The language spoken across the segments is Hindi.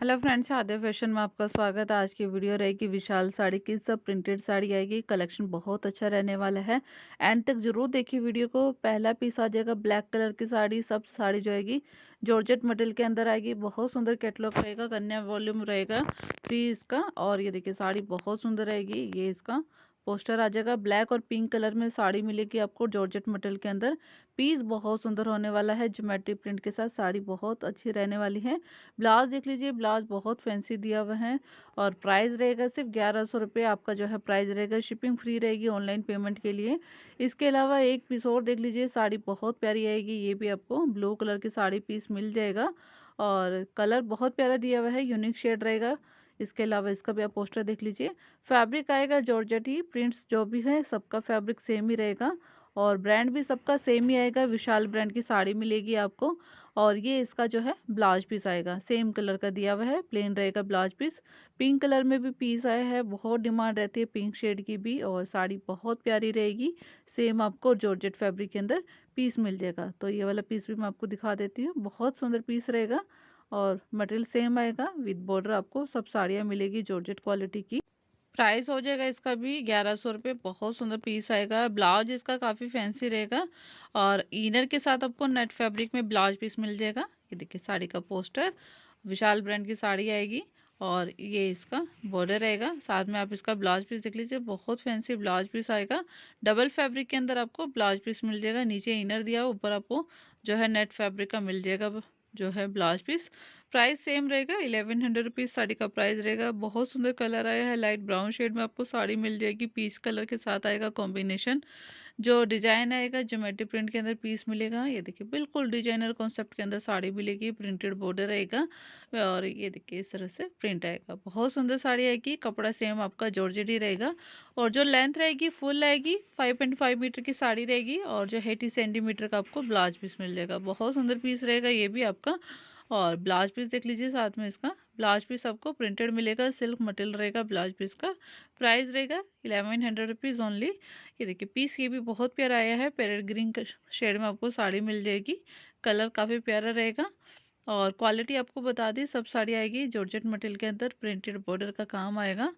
हेलो फ्रेंड्स, आद्या फैशन में आपका स्वागत है। आज की वीडियो रहेगी विशाल साड़ी की। सब प्रिंटेड साड़ी आएगी। कलेक्शन बहुत अच्छा रहने वाला है। एंड तक जरूर देखिए वीडियो को। पहला पीस आ जाएगा ब्लैक कलर की साड़ी। सब साड़ी जो आएगी जॉर्जेट मटेरियल के अंदर आएगी। बहुत सुंदर कैटलॉग रहेगा। कन्या वॉल्यूम रहेगा 3 इसका। और ये देखिए साड़ी बहुत सुंदर रहेगी। ये इसका पोस्टर आ जाएगा। ब्लैक और पिंक कलर में साड़ी मिलेगी आपको जॉर्जेट मटेरियल के अंदर। पीस बहुत सुंदर होने वाला है। ज्योमेट्री प्रिंट के साथ साड़ी बहुत अच्छी रहने वाली है। ब्लाउज देख लीजिए, ब्लाउज बहुत फैंसी दिया हुआ है। और प्राइस रहेगा सिर्फ 1100 रुपये आपका जो है प्राइस रहेगा। शिपिंग फ्री रहेगी ऑनलाइन पेमेंट के लिए। इसके अलावा एक पीस और देख लीजिए, साड़ी बहुत प्यारी आएगी। ये भी आपको ब्लू कलर की साड़ी पीस मिल जाएगा। और कलर बहुत प्यारा दिया हुआ है, यूनिक शेड रहेगा। इसके अलावा इसका भी आप पोस्टर देख लीजिए। फैब्रिक आएगा जॉर्जेट ही। प्रिंट्स जो भी है सबका फैब्रिक सेम ही रहेगा। और ब्रांड भी सबका सेम ही आएगा। विशाल ब्रांड की साड़ी मिलेगी आपको। और ये इसका जो है ब्लाउज पीस आएगा, सेम कलर का दिया हुआ है, प्लेन रहेगा ब्लाउज पीस। पिंक कलर में भी पीस आया है। बहुत डिमांड रहती है पिंक शेड की भी। और साड़ी बहुत प्यारी रहेगी। सेम आपको जॉर्जेट फैब्रिक के अंदर पीस मिल जाएगा। तो ये वाला पीस भी मैं आपको दिखा देती हूँ। बहुत सुंदर पीस रहेगा। और मटेरियल सेम आएगा विद बॉर्डर। आपको सब साड़ियाँ मिलेगी जॉर्जेट क्वालिटी की। प्राइस हो जाएगा इसका भी 1100 रुपये। बहुत सुंदर पीस आएगा। ब्लाउज इसका काफ़ी फैंसी रहेगा। और इनर के साथ आपको नेट फैब्रिक में ब्लाउज पीस मिल जाएगा। ये देखिए साड़ी का पोस्टर। विशाल ब्रांड की साड़ी आएगी। और ये इसका बॉर्डर रहेगा। साथ में आप इसका ब्लाउज पीस देख लीजिए, बहुत फैंसी ब्लाउज पीस आएगा। डबल फैब्रिक के अंदर आपको ब्लाउज पीस मिल जाएगा। नीचे इनर दिया, ऊपर आपको जो है नेट फैब्रिक का मिल जाएगा जो है ब्लाउज पीस। प्राइस सेम रहेगा, 1100 रुपीज़ साड़ी का प्राइस रहेगा। बहुत सुंदर कलर आया है। लाइट ब्राउन शेड में आपको साड़ी मिल जाएगी। पीच कलर के साथ आएगा कॉम्बिनेशन। जो डिजाइन आएगा ज्योमेट्री प्रिंट के अंदर पीस मिलेगा। ये देखिए बिल्कुल डिजाइनर कॉन्सेप्ट के अंदर साड़ी मिलेगी। प्रिंटेड बॉर्डर रहेगा। और ये देखिए इस तरह से प्रिंट आएगा। बहुत सुंदर साड़ी आएगी। कपड़ा सेम आपका जॉर्जेट ही रहेगा। और जो लेंथ रहेगी फुल आएगी। 5.5 मीटर की साड़ी रहेगी। और जो 80 सेंटीमीटर का आपको ब्लाउज पीस मिल जाएगा। बहुत सुंदर पीस रहेगा ये भी आपका। और ब्लाउज पीस देख लीजिए, साथ में इसका ब्लाउज पीस आपको प्रिंटेड मिलेगा। सिल्क मटेरियल रहेगा ब्लाउज पीस का। प्राइस रहेगा 1100 रुपीज़ ओनली। ये देखिए पीस ये भी बहुत प्यारा आया है। पैरेट ग्रीन शेड में आपको साड़ी मिल जाएगी। कलर काफ़ी प्यारा रहेगा। और क्वालिटी आपको बता दी, सब साड़ी आएगी जॉर्जेट मटेरियल के अंदर। प्रिंटेड बॉर्डर का काम आएगा।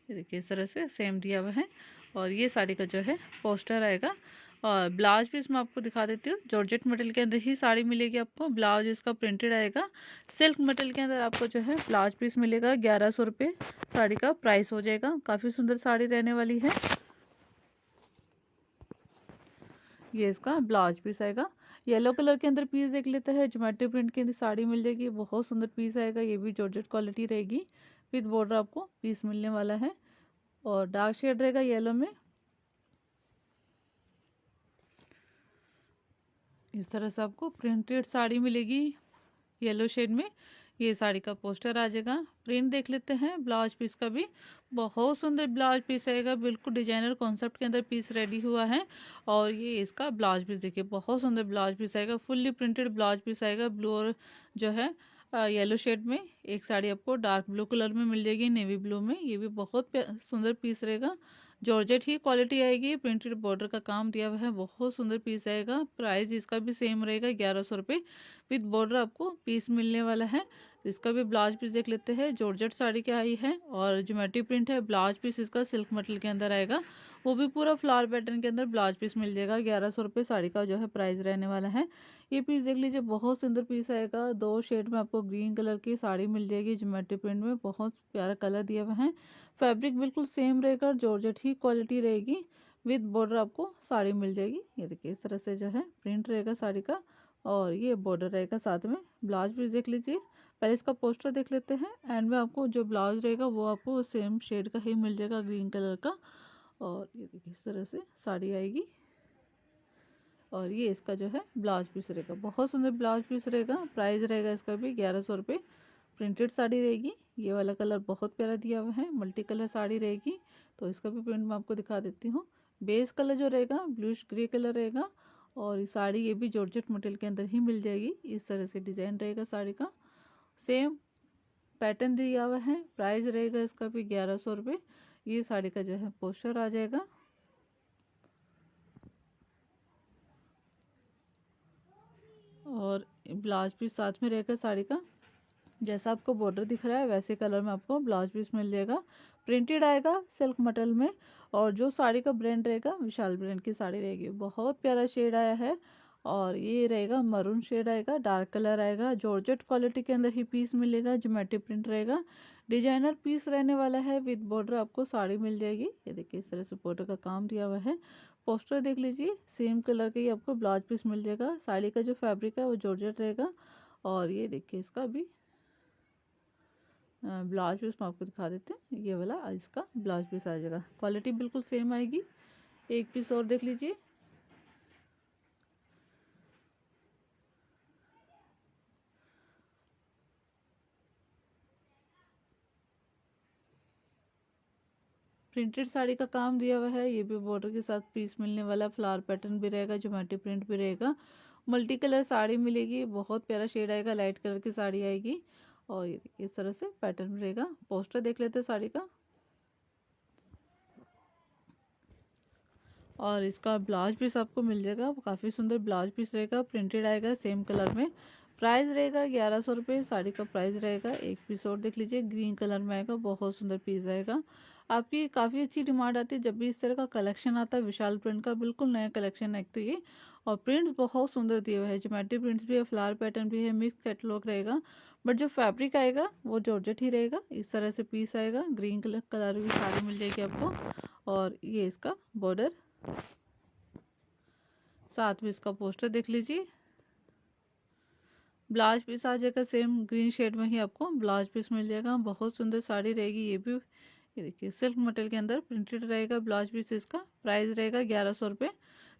ये देखिए इस तरह से सेम दिया हुआ है। और ये साड़ी का जो है पोस्टर आएगा। और ब्लाउज पीस मैं आपको दिखा देती हूँ। जॉर्जेट मटेरियल के अंदर ही साड़ी मिलेगी आपको। ब्लाउज इसका प्रिंटेड आएगा। सिल्क मटेरियल के अंदर आपको जो है ब्लाउज पीस मिलेगा। 1100 रुपये साड़ी का प्राइस हो जाएगा। काफ़ी सुंदर साड़ी रहने वाली है। ये इसका ब्लाउज पीस आएगा। येलो कलर के अंदर पीस देख लेते हैं। ज्योमेट्री प्रिंट के अंदर साड़ी मिल जाएगी। बहुत सुंदर पीस आएगा। ये भी जॉर्जेट क्वालिटी रहेगी। विद बॉर्डर आपको पीस मिलने वाला है। और डार्क शेड रहेगा येलो में। इस तरह से आपको प्रिंटेड साड़ी मिलेगी येलो शेड में। ये साड़ी का पोस्टर आ जाएगा। प्रिंट देख लेते हैं ब्लाउज पीस का भी। बहुत सुंदर ब्लाउज पीस आएगा। बिल्कुल डिजाइनर कॉन्सेप्ट के अंदर पीस रेडी हुआ है। और ये इसका ब्लाउज पीस देखिए, बहुत सुंदर ब्लाउज पीस आएगा। फुल्ली प्रिंटेड ब्लाउज पीस आएगा। ब्लू और जो है येलो शेड में। एक साड़ी आपको डार्क ब्लू कलर में मिल जाएगी, नेवी ब्लू में। ये भी बहुत सुंदर पीस रहेगा। जॉर्जेट ही क्वालिटी आएगी। प्रिंटेड बॉर्डर का काम दिया हुआ है। बहुत सुंदर पीस आएगा। प्राइस इसका भी सेम रहेगा, 1100 रुपये। विद बॉर्डर आपको पीस मिलने वाला है। तो इसका भी ब्लाउज पीस देख लेते हैं। जॉर्जेट साड़ी क्या आई है और ज्योमेट्री प्रिंट है। ब्लाउज पीस इसका सिल्क मटेरियल के अंदर आएगा। वो भी पूरा फ्लावर पैटर्न के अंदर ब्लाउज पीस मिल जाएगा। 1100 रुपये साड़ी का जो है प्राइस रहने वाला है। ये पीस देख लीजिए, बहुत सुंदर पीस आएगा। 2 शेड में आपको ग्रीन कलर की साड़ी मिल जाएगी ज्योमेट्री प्रिंट में। बहुत प्यारा कलर दिया हुआ है। फैब्रिक बिल्कुल सेम रहेगा। जॉर्जेट ही क्वालिटी रहेगी। विद बॉर्डर आपको साड़ी मिल जाएगी। ये देखिए इस तरह से जो है प्रिंट रहेगा साड़ी का। और ये बॉर्डर रहेगा साथ में। ब्लाउज पीस देख लीजिए। पहले इसका पोस्टर देख लेते हैं। एंड में आपको जो ब्लाउज रहेगा वो आपको सेम शेड का ही मिल जाएगा, ग्रीन कलर का। और ये देखिए इस तरह से साड़ी आएगी। और ये इसका जो है ब्लाउज पीस रहेगा। बहुत सुंदर ब्लाउज पीस रहेगा। प्राइस रहेगा इसका भी 1100 रुपये। प्रिंटेड साड़ी रहेगी। ये वाला कलर बहुत प्यारा दिया हुआ है। मल्टी कलर साड़ी रहेगी। तो इसका भी प्रिंट मैं आपको दिखा देती हूँ। बेस कलर जो रहेगा ब्लूइश ग्रे कलर रहेगा। और ये साड़ी ये भी जॉर्जेट मटेरियल के अंदर ही मिल जाएगी। इस तरह से डिजाइन रहेगा साड़ी का। सेम पैटर्न दिया हुआ है। प्राइस रहेगा इसका भी 1100 रुपये। ये साड़ी का जो है पोस्टर आ जाएगा। और ब्लाउज पीस साथ में रहेगा साड़ी का। जैसा आपको बॉर्डर दिख रहा है वैसे कलर में आपको ब्लाउज पीस मिल जाएगा। प्रिंटेड आएगा सिल्क मटल में, और जो साड़ी का ब्रांड रहेगा विशाल ब्रांड की साड़ी रहेगी। बहुत प्यारा शेड आया है, और ये रहेगा मरून शेड आएगा, डार्क कलर आएगा। जॉर्जेट क्वालिटी के अंदर ही पीस मिलेगा, ज्योमेट्री प्रिंट रहेगा, डिजाइनर पीस रहने वाला है। विद बॉर्डर आपको साड़ी मिल जाएगी। ये देखिए इस तरह से बॉर्डर का काम दिया हुआ है। पोस्टर देख लीजिए, सेम कलर का ही आपको ब्लाउज पीस मिल जाएगा। साड़ी का जो फैब्रिक है वो जॉर्जेट रहेगा, और ये देखिए इसका भी ब्लाउज पीस हम आपको दिखा देते हैं। ये वाला इसका ब्लाउज पीस आ जाएगा, क्वालिटी बिल्कुल सेम आएगी। एक पीस और देख लीजिए। प्रिंटेड साड़ी का काम दिया हुआ है, ये भी बॉर्डर के साथ पीस मिलने वाला। फ्लावर पैटर्न भी रहेगा, ज्योमेट्री प्रिंट भी रहेगा। मल्टी कलर साड़ी मिलेगी, बहुत प्यारा शेड आएगा, लाइट कलर की साड़ी आएगी। और ये देखिए इस तरह से पैटर्न रहेगा। पोस्टर देख लेते हैं साड़ी का, और इसका ब्लाउज पीस आपको मिल जाएगा। काफ़ी सुंदर ब्लाउज पीस रहेगा, प्रिंटेड आएगा सेम कलर में। प्राइस रहेगा 1100 रुपये साड़ी का प्राइस रहेगा। एक पीस और देख लीजिए, ग्रीन कलर में आएगा, बहुत सुंदर पीस आएगा। आपकी काफ़ी अच्छी डिमांड आती है जब भी इस तरह का कलेक्शन आता है। विशाल प्रिंट का बिल्कुल नया कलेक्शन है एक तो ये, और प्रिंट्स बहुत सुंदर दिए हुए हैं। ज्योमेट्री प्रिंट्स भी है, फ्लावर पैटर्न भी है, मिक्स कैटलॉग रहेगा। बट जो फैब्रिक आएगा वो जॉर्जेट ही रहेगा। इस तरह से पीस आएगा, ग्रीन कलर भी साड़ी मिल जाएगी आपको। और ये इसका बॉर्डर, साथ में इसका पोस्टर देख लीजिए। ब्लाउज पीस आ जाएगा सेम ग्रीन शेड में ही आपको ब्लाउज पीस मिल जाएगा। बहुत सुंदर साड़ी रहेगी ये भी। ये देखिए सिल्क मटेरियल के अंदर प्रिंटेड रहेगा ब्लाउज पीस। इसका प्राइस रहेगा 1100 रुपये।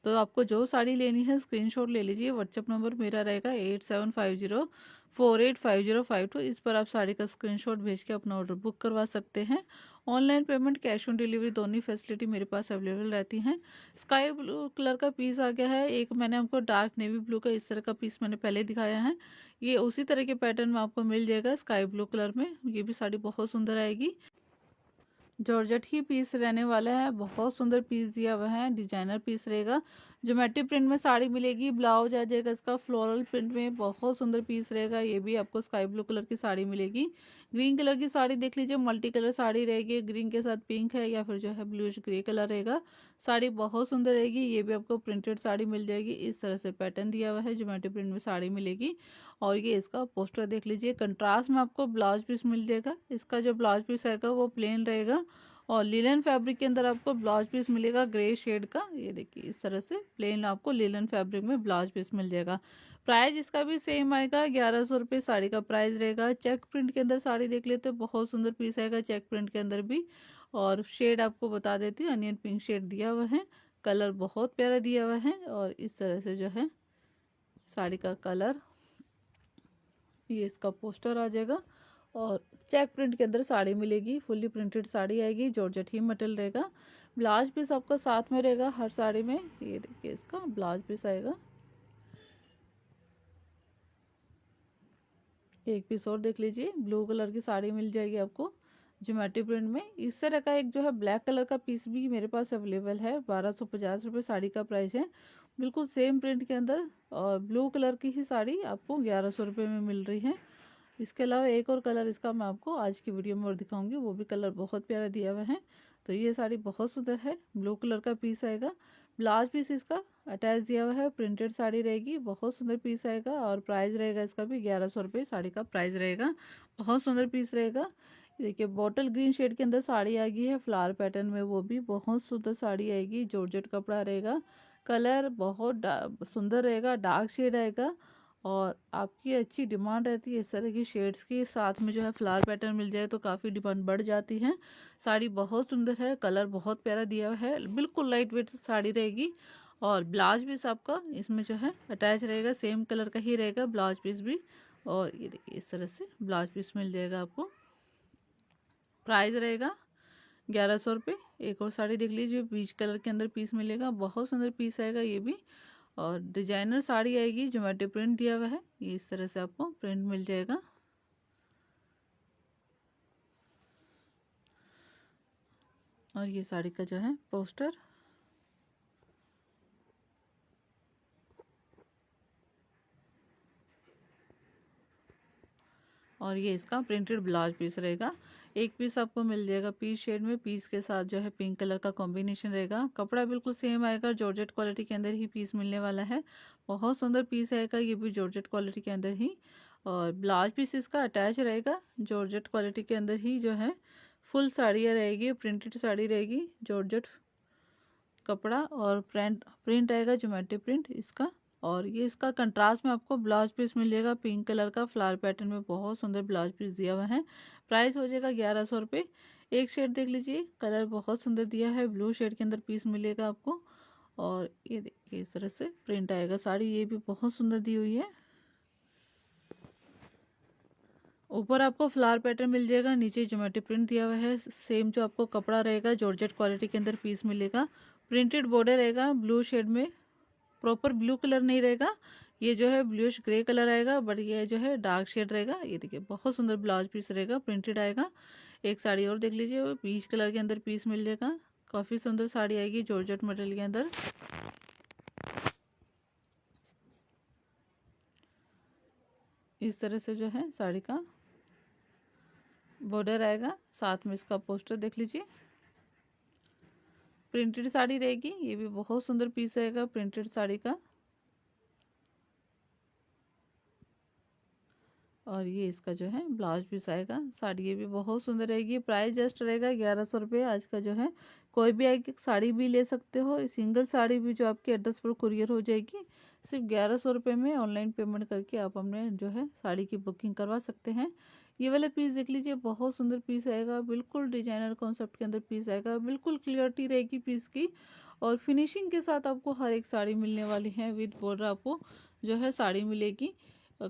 तो आपको जो साड़ी लेनी है स्क्रीनशॉट ले लीजिए। व्हाट्सएप नंबर मेरा रहेगा 8750485052। इस पर आप साड़ी का स्क्रीनशॉट भेज के अपना ऑर्डर बुक करवा सकते हैं। Online payment, cash on delivery दोनों फैसिलिटी मेरे पास अवेलेबल रहती हैं। स्काई ब्लू कलर का पीस आ गया है। एक मैंने आपको डार्क नेवी ब्लू का इस तरह का पीस मैंने पहले दिखाया है। ये उसी तरह के पैटर्न में आपको मिल जाएगा स्काई ब्लू कलर में। ये भी साड़ी बहुत सुंदर आएगी। जॉर्जेट ही पीस रहने वाला है, बहुत सुंदर पीस दिया हुआ है, डिजाइनर पीस रहेगा। ज्योमेट्री प्रिंट में साड़ी मिलेगी, ब्लाउज आ जाएगा इसका फ्लोरल प्रिंट में, बहुत सुंदर पीस रहेगा। ये भी आपको स्काई ब्लू कलर की साड़ी मिलेगी। ग्रीन कलर की साड़ी देख लीजिए, मल्टी कलर साड़ी रहेगी। ग्रीन के साथ पिंक है, या फिर जो है ब्लूइश ग्रे कलर रहेगा। साड़ी बहुत सुंदर रहेगी। ये भी आपको प्रिंटेड साड़ी मिल जाएगी। इस तरह से पैटर्न दिया हुआ है, ज्योमेट्री प्रिंट में साड़ी मिलेगी। और ये इसका पोस्टर देख लीजिए। कंट्रास्ट में आपको ब्लाउज पीस मिल जाएगा। इसका जो ब्लाउज पीस आएगा वो प्लेन रहेगा, और लिलन फैब्रिक के अंदर आपको ब्लाउज पीस मिलेगा ग्रे शेड का। ये देखिए इस तरह से प्लेन आपको लिलन फैब्रिक में ब्लाउज पीस मिल जाएगा। प्राइस इसका भी सेम आएगा, 1100 रुपये साड़ी का प्राइस रहेगा। चेक प्रिंट के अंदर साड़ी देख लेते हैं, बहुत सुंदर पीस आएगा चेक प्रिंट के अंदर भी। और शेड आपको बता देती हूँ, अनियन पिंक शेड दिया हुआ है। कलर बहुत प्यारा दिया हुआ है, और इस तरह से जो है साड़ी का कलर, ये इसका पोस्टर आ जाएगा। और चेक प्रिंट के अंदर साड़ी मिलेगी, फुल्ली प्रिंटेड साड़ी आएगी, जॉर्जेट ही मटेरियल रहेगा। ब्लाउज पीस आपका साथ में रहेगा हर साड़ी में। ये देखिए इसका ब्लाउज पीस आएगा। एक पीस और देख लीजिए, ब्लू कलर की साड़ी मिल जाएगी आपको ज्योमेट्री प्रिंट में। इस तरह का एक जो है ब्लैक कलर का पीस भी मेरे पास अवेलेबल है। 1250 रुपये साड़ी का प्राइस है, बिल्कुल सेम प्रिंट के अंदर। और ब्लू कलर की ही साड़ी आपको 1100 रुपये में मिल रही है। इसके अलावा एक और कलर इसका मैं आपको आज की वीडियो में और दिखाऊंगी, वो भी कलर बहुत प्यारा दिया हुआ है। तो ये साड़ी बहुत सुंदर है, ब्लू कलर का पीस आएगा। ब्लाउज पीस इसका अटैच दिया हुआ है, प्रिंटेड साड़ी रहेगी, बहुत सुंदर पीस आएगा। और प्राइस रहेगा इसका भी 1100 रुपये साड़ी का प्राइस रहेगा। बहुत सुंदर पीस रहेगा। देखिए बॉटल ग्रीन शेड के अंदर साड़ी आ गई है फ्लावर पैटर्न में, वो भी बहुत सुंदर साड़ी आएगी। जॉर्जेट कपड़ा रहेगा, कलर बहुत सुंदर रहेगा, डार्क शेड आएगा। और आपकी अच्छी डिमांड रहती है इस तरह की शेड्स की, साथ में जो है फ्लावर पैटर्न मिल जाए तो काफ़ी डिमांड बढ़ जाती है। साड़ी बहुत सुंदर है, कलर बहुत प्यारा दिया हुआ है, बिल्कुल लाइट वेट साड़ी रहेगी। और ब्लाउज पीस आपका इसमें जो है अटैच रहेगा, सेम कलर का ही रहेगा ब्लाउज पीस भी। और ये देखिए इस तरह से ब्लाउज पीस मिल जाएगा आपको। प्राइस रहेगा 1100 रुपये। एक और साड़ी देख लीजिए, बीच कलर के अंदर पीस मिलेगा, बहुत सुंदर पीस आएगा ये भी। और डिजाइनर साड़ी आएगी, ज्योमेट्री प्रिंट दिया हुआ है, ये इस तरह से आपको प्रिंट मिल जाएगा। और ये साड़ी का जो है पोस्टर, और ये इसका प्रिंटेड ब्लाउज पीस रहेगा। एक पीस आपको मिल जाएगा पीच शेड में, पीस के साथ जो है पिंक कलर का कॉम्बिनेशन रहेगा। कपड़ा बिल्कुल सेम आएगा, जॉर्जेट क्वालिटी के अंदर ही पीस मिलने वाला है। बहुत सुंदर पीस आएगा, ये भी जॉर्जेट क्वालिटी के अंदर ही। और ब्लाउज पीस इसका अटैच रहेगा, जॉर्जेट क्वालिटी के अंदर ही जो है फुल साड़ियाँ रहेगी, प्रिंटेड साड़ी रहेगी, जॉर्जेट कपड़ा और प्रिंट आएगा ज्योमेट्री प्रिंट इसका। और ये इसका कंट्रास्ट में आपको ब्लाउज पीस मिलेगा पिंक कलर का, फ्लावर पैटर्न में बहुत सुंदर ब्लाउज पीस दिया हुआ है। प्राइस हो जाएगा 1100 रुपये। एक शेड देख लीजिए, कलर बहुत सुंदर दिया है, ब्लू शेड के अंदर पीस मिलेगा आपको। और ये देखिए इस तरह से प्रिंट आएगा साड़ी, ये भी बहुत सुंदर दी हुई है। ऊपर आपको फ्लावर पैटर्न मिल जाएगा, नीचे ज्योमेट्री प्रिंट दिया हुआ है। सेम जो आपको कपड़ा रहेगा जॉर्जेट क्वालिटी के अंदर पीस मिलेगा। प्रिंटेड बॉर्डर रहेगा ब्लू शेड में, प्रॉपर ब्लू कलर नहीं रहेगा, ये जो है ब्लूइश ग्रे कलर आएगा, बट ये जो है डार्क शेड रहेगा। ये देखिए बहुत सुंदर ब्लाउज पीस रहेगा, प्रिंटेड आएगा। एक साड़ी और देख लीजिए, वो पीच कलर के अंदर पीस मिल जाएगा। काफ़ी सुंदर साड़ी आएगी जॉर्जेट मटेरियल के अंदर। इस तरह से जो है साड़ी का बॉर्डर आएगा, साथ में इसका पोस्टर देख लीजिए। प्रिंटेड साड़ी रहेगी, ये भी बहुत सुंदर पीस आएगा प्रिंटेड साड़ी का। और ये इसका जो है ब्लाउज पीस आएगा। साड़ी ये भी बहुत सुंदर रहेगी। प्राइस जस्ट रहेगा 1100 रुपये। आज का जो है कोई भी एक साड़ी भी ले सकते हो, सिंगल साड़ी भी जो आपके एड्रेस पर कुरियर हो जाएगी। सिर्फ 1100 रुपये में ऑनलाइन पेमेंट करके आप अपने जो है साड़ी की बुकिंग करवा सकते हैं। ये वाला पीस देख लीजिए, बहुत सुंदर पीस आएगा, बिल्कुल डिजाइनर कॉन्सेप्ट के अंदर पीस आएगा, बिल्कुल क्लियरिटी रहेगी पीस की। और फिनिशिंग के साथ आपको हर एक साड़ी मिलने वाली है। विद बॉर्डर आपको जो है साड़ी मिलेगी।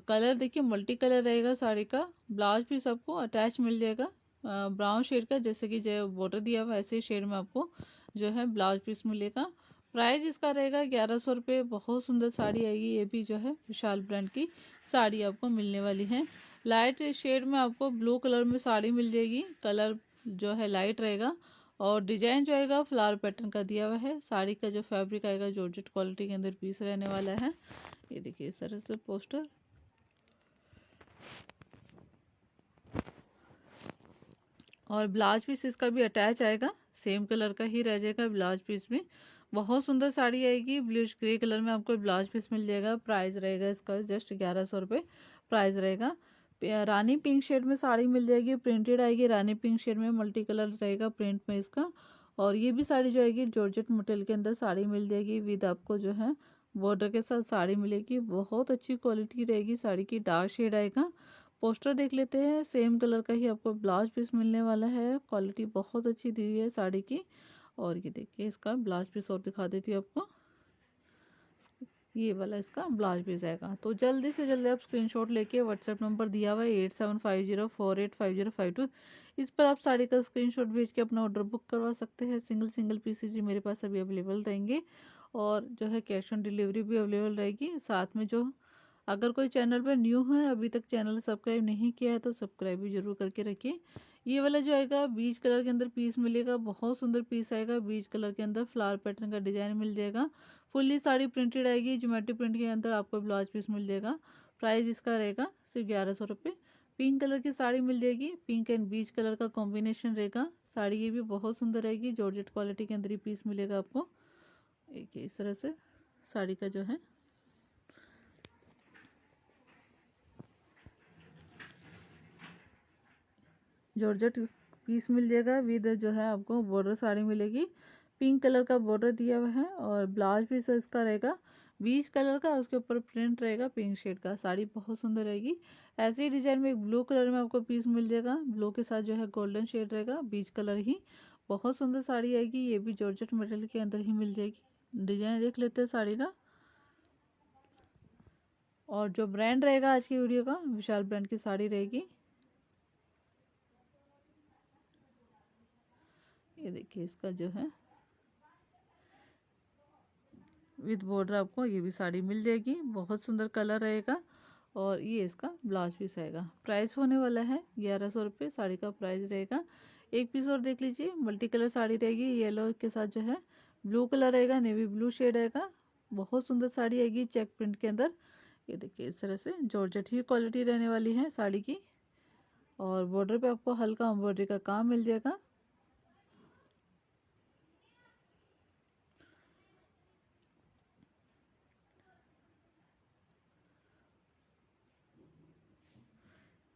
कलर देखिए मल्टी कलर रहेगा साड़ी का। ब्लाउज पीस आपको अटैच मिल जाएगा ब्राउन शेड का, जैसे कि जो बॉर्डर दिया हुआ ऐसे शेड में आपको जो है ब्लाउज पीस मिलेगा। प्राइस इसका रहेगा 1100 रुपये। बहुत सुंदर साड़ी आएगी, ये भी जो है विशाल ब्रांड की साड़ी आपको मिलने वाली है। लाइट शेड में आपको ब्लू कलर में साड़ी मिल जाएगी, कलर जो है लाइट रहेगा। और डिजाइन जो आएगा फ्लावर पैटर्न का दिया हुआ है। साड़ी का जो फैब्रिक आएगा जॉर्जेट क्वालिटी के अंदर पीस रहने वाला है। ये देखिए इस तरह से पोस्टर। और ब्लाउज पीस इसका भी अटैच आएगा, सेम कलर का ही रह जाएगा ब्लाउज पीस भी। बहुत सुंदर साड़ी आएगी, ब्लूइश ग्रे कलर में आपको ब्लाउज पीस मिल जाएगा। प्राइस रहेगा इसका जस्ट 1100 रुपये प्राइस रहेगा। रानी पिंक शेड में साड़ी मिल जाएगी, प्रिंटेड आएगी रानी पिंक शेड में, मल्टी कलर रहेगा प्रिंट में इसका। और ये भी साड़ी जो आएगी जॉर्जेट मटेरियल के अंदर साड़ी मिल जाएगी, विद आपको जो है बॉर्डर के साथ साड़ी मिलेगी। बहुत अच्छी क्वालिटी रहेगी साड़ी की, डार्क शेड आएगा। पोस्टर देख लेते हैं, सेम कलर का ही आपको ब्लाउज पीस मिलने वाला है। क्वालिटी बहुत अच्छी दी हुई है साड़ी की। और ये देखिए इसका ब्लाउज पीस और दिखा देती हूँ आपको, ये वाला इसका ब्लाउज पीस आएगा। तो जल्दी से जल्दी आप स्क्रीनशॉट लेके व्हाट्सएप नंबर दिया हुआ है 8750485052, इस पर आप साड़ी का स्क्रीनशॉट भेज के अपना ऑर्डर बुक करवा सकते हैं। सिंगल सिंगल पीसेज जी मेरे पास अभी अवेलेबल रहेंगे, और जो है कैश ऑन डिलीवरी भी अवेलेबल रहेगी। साथ में जो अगर कोई चैनल पर न्यू है, अभी तक चैनल सब्सक्राइब नहीं किया है, तो सब्सक्राइब भी जरूर करके रखिए। ये वाला जो आएगा बीच कलर के अंदर पीस मिलेगा, बहुत सुंदर पीस आएगा। बीच कलर के अंदर फ्लावर पैटर्न का डिजाइन मिल जाएगा। फुल्ली साड़ी प्रिंटेड आएगी, ज्योमेट्री प्रिंट के अंदर आपको ब्लाउज पीस मिल जाएगा। प्राइस इसका रहेगा सिर्फ 1100 रुपये। पिंक कलर की साड़ी मिल जाएगी, पिंक एंड बीच कलर का कॉम्बिनेशन रहेगा। साड़ी ये भी बहुत सुंदर रहेगी, जॉर्जेट क्वालिटी के अंदर ही पीस मिलेगा आपको। एक इस तरह से साड़ी का जो है जॉर्जेट पीस मिल जाएगा, विद जो है आपको बॉर्डर साड़ी मिलेगी। पिंक कलर का बॉर्डर दिया हुआ है, और ब्लाउज पीस इसका रहेगा बीच कलर का, उसके ऊपर प्रिंट रहेगा पिंक शेड का। साड़ी बहुत सुंदर रहेगी। ऐसे ही डिजाइन में एक ब्लू कलर में आपको पीस मिल जाएगा, ब्लू के साथ जो है गोल्डन शेड रहेगा, बीच कलर ही। बहुत सुंदर साड़ी आएगी, ये भी जॉर्जेट मटेरियल के अंदर ही मिल जाएगी। डिजाइन देख लेते हैं साड़ी का। और जो ब्रांड रहेगा आज की वीडियो का, विशाल ब्रांड की साड़ी रहेगी। ये देखिए इसका जो है विद बॉर्डर आपको ये भी साड़ी मिल जाएगी, बहुत सुंदर कलर रहेगा। और ये इसका ब्लाउज पीस आएगा। प्राइस होने वाला है 1100 रुपये, साड़ी का प्राइस रहेगा। एक पीस और देख लीजिए, मल्टी कलर साड़ी रहेगी, येलो के साथ जो है ब्लू कलर रहेगा, नेवी ब्लू शेड आएगा। बहुत सुंदर साड़ी आएगी चेक प्रिंट के अंदर। ये देखिए इस तरह से जॉर्जेट ही क्वालिटी रहने वाली है साड़ी की। और बॉर्डर पे आपको हल्का एम्ब्रॉयडरी का काम मिल जाएगा।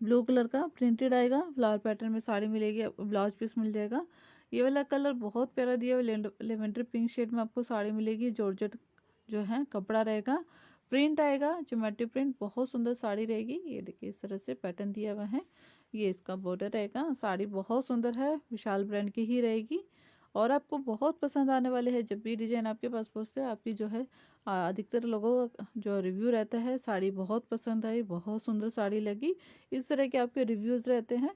ब्लू कलर का प्रिंटेड आएगा, फ्लावर पैटर्न में साड़ी मिलेगी, ब्लाउज पीस मिल जाएगा। ये वाला कलर बहुत प्यारा दिया हुआ, लेवेंडर पिंक शेड में आपको साड़ी मिलेगी। जॉर्जेट जो है कपड़ा रहेगा, प्रिंट आएगा ज्योमेट्री प्रिंट, बहुत सुंदर साड़ी रहेगी। ये देखिए इस तरह से पैटर्न दिया हुआ है, ये इसका बॉर्डर रहेगा। साड़ी बहुत सुंदर है, विशाल ब्रांड की ही रहेगी और आपको बहुत पसंद आने वाले हैं। जब भी डिजाइन आपके पास पहुँचते हैं, आपकी जो है अधिकतर लोगों का जो रिव्यू रहता है, साड़ी बहुत पसंद आई, बहुत सुंदर साड़ी लगी, इस तरह के आपके रिव्यूज़ रहते हैं।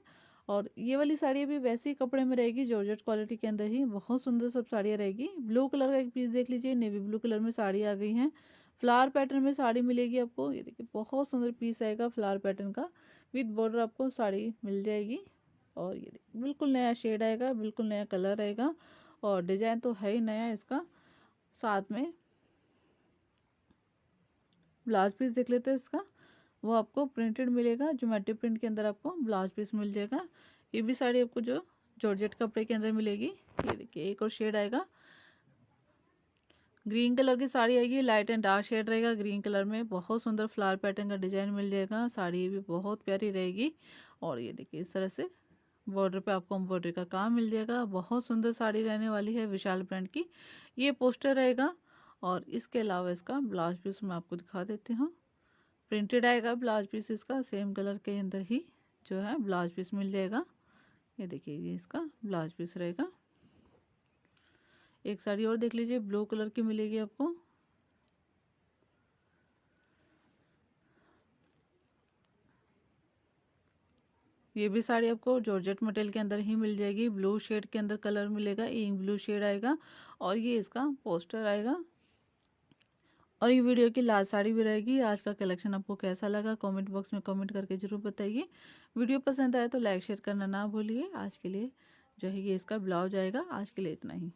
और ये वाली साड़ी भी वैसे ही कपड़े में रहेगी, जॉर्जेट क्वालिटी के अंदर ही, बहुत सुंदर सब साड़ियाँ रहेगी। ब्लू कलर का एक पीस देख लीजिए, नेवी ब्लू कलर में साड़ी आ गई हैं। फ्लावर पैटर्न में साड़ी मिलेगी आपको, ये देखिए बहुत सुंदर पीस आएगा फ्लावर पैटर्न का, विद बॉर्डर आपको साड़ी मिल जाएगी। और ये देखिए बिल्कुल नया शेड आएगा, बिल्कुल नया कलर आएगा और डिजाइन तो है ही नया इसका। साथ में ब्लाउज पीस देख लेते हैं इसका, वो आपको प्रिंटेड मिलेगा, ज्योमेट्री प्रिंट के अंदर आपको ब्लाउज पीस मिल जाएगा। ये भी साड़ी आपको जो जॉर्जेट कपड़े के अंदर मिलेगी। ये देखिए एक और शेड आएगा, ग्रीन कलर की साड़ी आएगी, लाइट एंड डार्क शेड रहेगा ग्रीन कलर में, बहुत सुंदर फ्लावर पैटर्न का डिजाइन मिल जाएगा। साड़ी भी बहुत प्यारी रहेगी और ये देखिए इस तरह से बॉर्डर पे आपको एम्ब्रॉयडरी का काम मिल जाएगा। बहुत सुंदर साड़ी रहने वाली है विशाल ब्रांड की। ये पोस्टर रहेगा और इसके अलावा इसका ब्लाउज पीस मैं आपको दिखा देती हूँ। प्रिंटेड आएगा ब्लाउज पीस इसका, सेम कलर के अंदर ही जो है ब्लाउज पीस मिल जाएगा। ये देखिए ये इसका ब्लाउज पीस रहेगा। एक साड़ी और देख लीजिए, ब्लू कलर की मिलेगी आपको। ये भी साड़ी आपको जॉर्जेट मटेरियल के अंदर ही मिल जाएगी, ब्लू शेड के अंदर कलर मिलेगा, इंक ब्लू शेड आएगा और ये इसका पोस्टर आएगा। और ये वीडियो की लास्ट साड़ी भी रहेगी। आज का कलेक्शन आपको कैसा लगा कमेंट बॉक्स में कमेंट करके ज़रूर बताइए। वीडियो पसंद आए तो लाइक शेयर करना ना भूलिए। आज के लिए जो है ये इसका ब्लाउज आएगा। आज के लिए इतना ही।